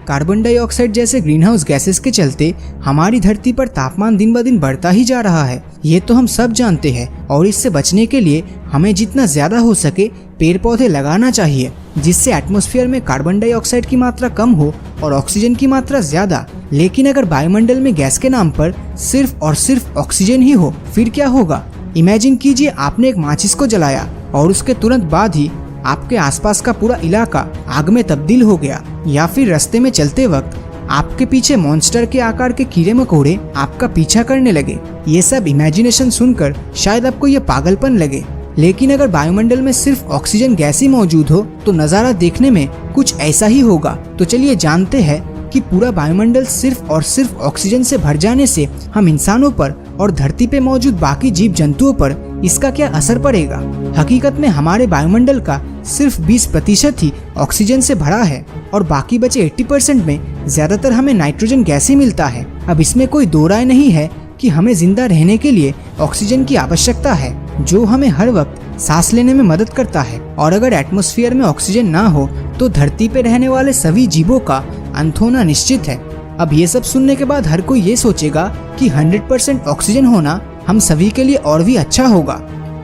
Carbon dioxide जैसे green house gases के चलते हमारी धरती पर तापमान दिन ब दिन बढ़ता ही जा रहा है। ये तो हम सब जानते हैं और इससे बचने के लिए हमें जितना ज्यादा हो सके पेड़ पौधे लगाना चाहिए, जिससे एटमॉस्फेयर में कार्बन डाइऑक्साइड की मात्रा कम हो और ऑक्सीजन की मात्रा ज्यादा। लेकिन अगर वायुमंडल में गैस के नाम पर सिर्फ और सिर्फ ऑक्सीजन ही हो फिर क्या होगा। इमेजिन कीजिए आपने एक माचिस को जलाया और उसके तुरंत बाद ही आपके आसपास का पूरा इलाका आग में तब्दील हो गया, या फिर रास्ते में चलते वक्त आपके पीछे मॉन्स्टर के आकार के कीड़े मकोड़े आपका पीछा करने लगे। ये सब इमेजिनेशन सुनकर शायद आपको ये पागलपन लगे, लेकिन अगर वायुमंडल में सिर्फ ऑक्सीजन गैस ही मौजूद हो तो नज़ारा देखने में कुछ ऐसा ही होगा। तो चलिए जानते हैं कि पूरा वायुमंडल सिर्फ और सिर्फ ऑक्सीजन से भर जाने से हम इंसानों पर और धरती पे मौजूद बाकी जीव जंतुओं पर इसका क्या असर पड़ेगा। हकीकत में हमारे वायुमंडल का सिर्फ 20% ही ऑक्सीजन से भरा है और बाकी बचे 80% में ज्यादातर हमें नाइट्रोजन गैस ही मिलता है। अब इसमें कोई दो राय नहीं है कि हमें जिंदा रहने के लिए ऑक्सीजन की आवश्यकता है, जो हमें हर वक्त सांस लेने में मदद करता है। और अगर एटमॉस्फेयर में ऑक्सीजन ना हो तो धरती पे रहने वाले सभी जीवों का अंत होना निश्चित है। अब ये सब सुनने के बाद हर कोई ये सोचेगा कि 100% ऑक्सीजन होना हम सभी के लिए और भी अच्छा होगा,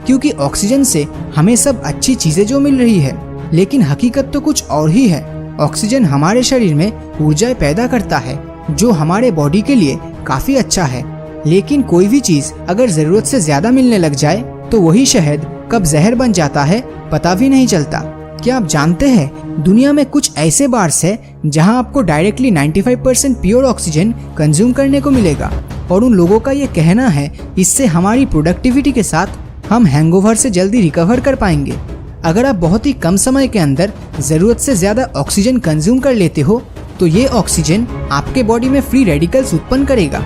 क्योंकि ऑक्सीजन से हमें सब अच्छी चीजें जो मिल रही है। लेकिन हकीकत तो कुछ और ही है। ऑक्सीजन हमारे शरीर में ऊर्जा पैदा करता है, जो हमारे बॉडी के लिए काफी अच्छा है। लेकिन कोई भी चीज अगर जरूरत से ज्यादा मिलने लग जाए तो वही शहद कब जहर बन जाता है पता भी नहीं चलता। क्या आप जानते हैं दुनिया में कुछ ऐसे बार्स है जहां आपको डायरेक्टली 95% प्योर ऑक्सीजन कंज्यूम करने को मिलेगा, और उन लोगों का ये कहना है इससे हमारी प्रोडक्टिविटी के साथ हम हैंगओवर से जल्दी रिकवर कर पाएंगे। अगर आप बहुत ही कम समय के अंदर जरूरत से ज्यादा ऑक्सीजन कंज्यूम कर लेते हो तो ये ऑक्सीजन आपके बॉडी में फ्री रेडिकल्स उत्पन्न करेगा।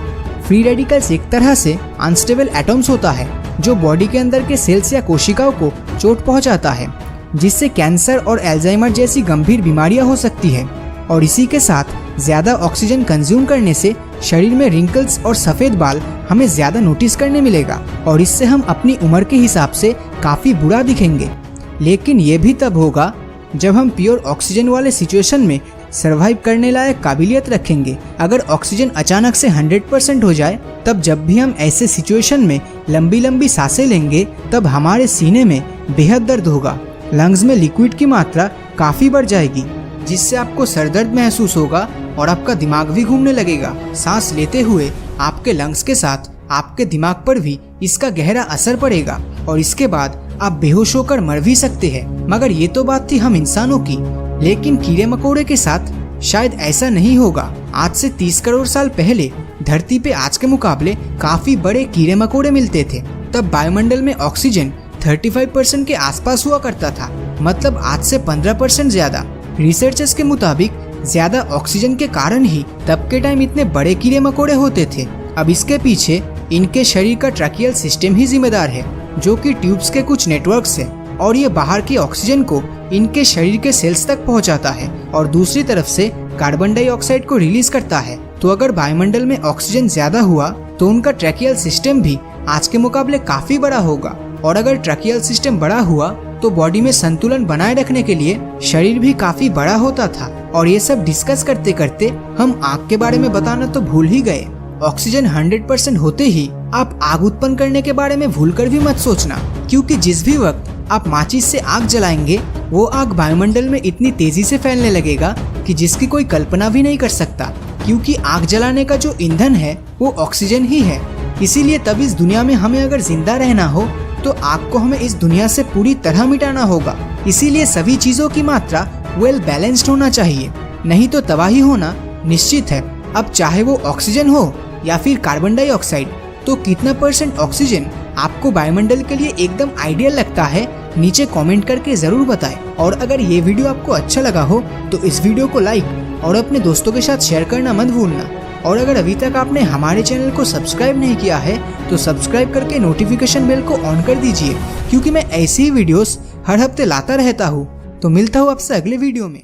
फ्री रेडिकल्स एक तरह से अनस्टेबल एटम्स होता है जो बॉडी के अंदर के सेल्स या कोशिकाओं को चोट पहुंचाता है, जिससे कैंसर और एल्जाइमर जैसी गंभीर बीमारियां हो सकती है। और इसी के साथ ज्यादा ऑक्सीजन कंज्यूम करने से शरीर में रिंकल्स और सफेद बाल हमें ज्यादा नोटिस करने मिलेगा, और इससे हम अपनी उम्र के हिसाब से काफी बुरा दिखेंगे। लेकिन ये भी तब होगा जब हम प्योर ऑक्सीजन वाले सिचुएशन में सरवाइव करने लायक काबिलियत रखेंगे। अगर ऑक्सीजन अचानक से 100% हो जाए तब जब भी हम ऐसे सिचुएशन में लंबी लंबी सांसें लेंगे तब हमारे सीने में बेहद दर्द होगा। लंग्स में लिक्विड की मात्रा काफी बढ़ जाएगी, जिससे आपको सरदर्द महसूस होगा और आपका दिमाग भी घूमने लगेगा। सांस लेते हुए आपके लंग्स के साथ आपके दिमाग पर भी इसका गहरा असर पड़ेगा और इसके बाद आप बेहोश होकर मर भी सकते हैं। मगर ये तो बात थी हम इंसानों की, लेकिन कीड़े मकोड़े के साथ शायद ऐसा नहीं होगा। आज से 30 करोड़ साल पहले धरती पे आज के मुकाबले काफी बड़े कीड़े मकोड़े मिलते थे। तब वायुमंडल में ऑक्सीजन 35% के आसपास हुआ करता था, मतलब आज से 15% ज्यादा। रिसर्चर्स के मुताबिक ज्यादा ऑक्सीजन के कारण ही तब के टाइम इतने बड़े कीड़े मकोड़े होते थे। अब इसके पीछे इनके शरीर का ट्रैकियल सिस्टम ही जिम्मेदार है, जो कि ट्यूब्स के कुछ नेटवर्क्स है, और ये बाहर की ऑक्सीजन को इनके शरीर के सेल्स तक पहुंचाता है और दूसरी तरफ से कार्बन डाइऑक्साइड को रिलीज करता है। तो अगर वायुमंडल में ऑक्सीजन ज्यादा हुआ तो उनका ट्रैकियल सिस्टम भी आज के मुकाबले काफी बड़ा होगा, और अगर ट्रैकियल सिस्टम बड़ा हुआ तो बॉडी में संतुलन बनाए रखने के लिए शरीर भी काफी बड़ा होता था। और ये सब डिस्कस करते करते हम आग के बारे में बताना तो भूल ही गए। ऑक्सीजन 100% होते ही आप आग उत्पन्न करने के बारे में भूलकर भी मत सोचना, क्योंकि जिस भी वक्त आप माचिस से आग जलाएंगे वो आग वायुमंडल में इतनी तेजी से फैलने लगेगा कि जिसकी कोई कल्पना भी नहीं कर सकता, क्योंकि आग जलाने का जो ईंधन है वो ऑक्सीजन ही है। इसीलिए तब इस दुनिया में हमें अगर जिंदा रहना हो तो आग को हमें इस दुनिया से पूरी तरह मिटाना होगा। इसीलिए सभी चीजों की मात्रा वेल बैलेंस्ड होना चाहिए, नहीं तो तबाही होना निश्चित है। अब चाहे वो ऑक्सीजन हो या फिर कार्बन डाइऑक्साइड, तो कितना % ऑक्सीजन आपको वायुमंडल के लिए एकदम आइडियल लगता है नीचे कमेंट करके जरूर बताएं। और अगर ये वीडियो आपको अच्छा लगा हो तो इस वीडियो को लाइक और अपने दोस्तों के साथ शेयर करना मत भूलना। और अगर अभी तक आपने हमारे चैनल को सब्सक्राइब नहीं किया है तो सब्सक्राइब करके नोटिफिकेशन बेल को ऑन कर दीजिए, क्योंकि मैं ऐसी ही वीडियोस हर हफ्ते लाता रहता हूँ। तो मिलता हूँ आपसे अगले वीडियो में।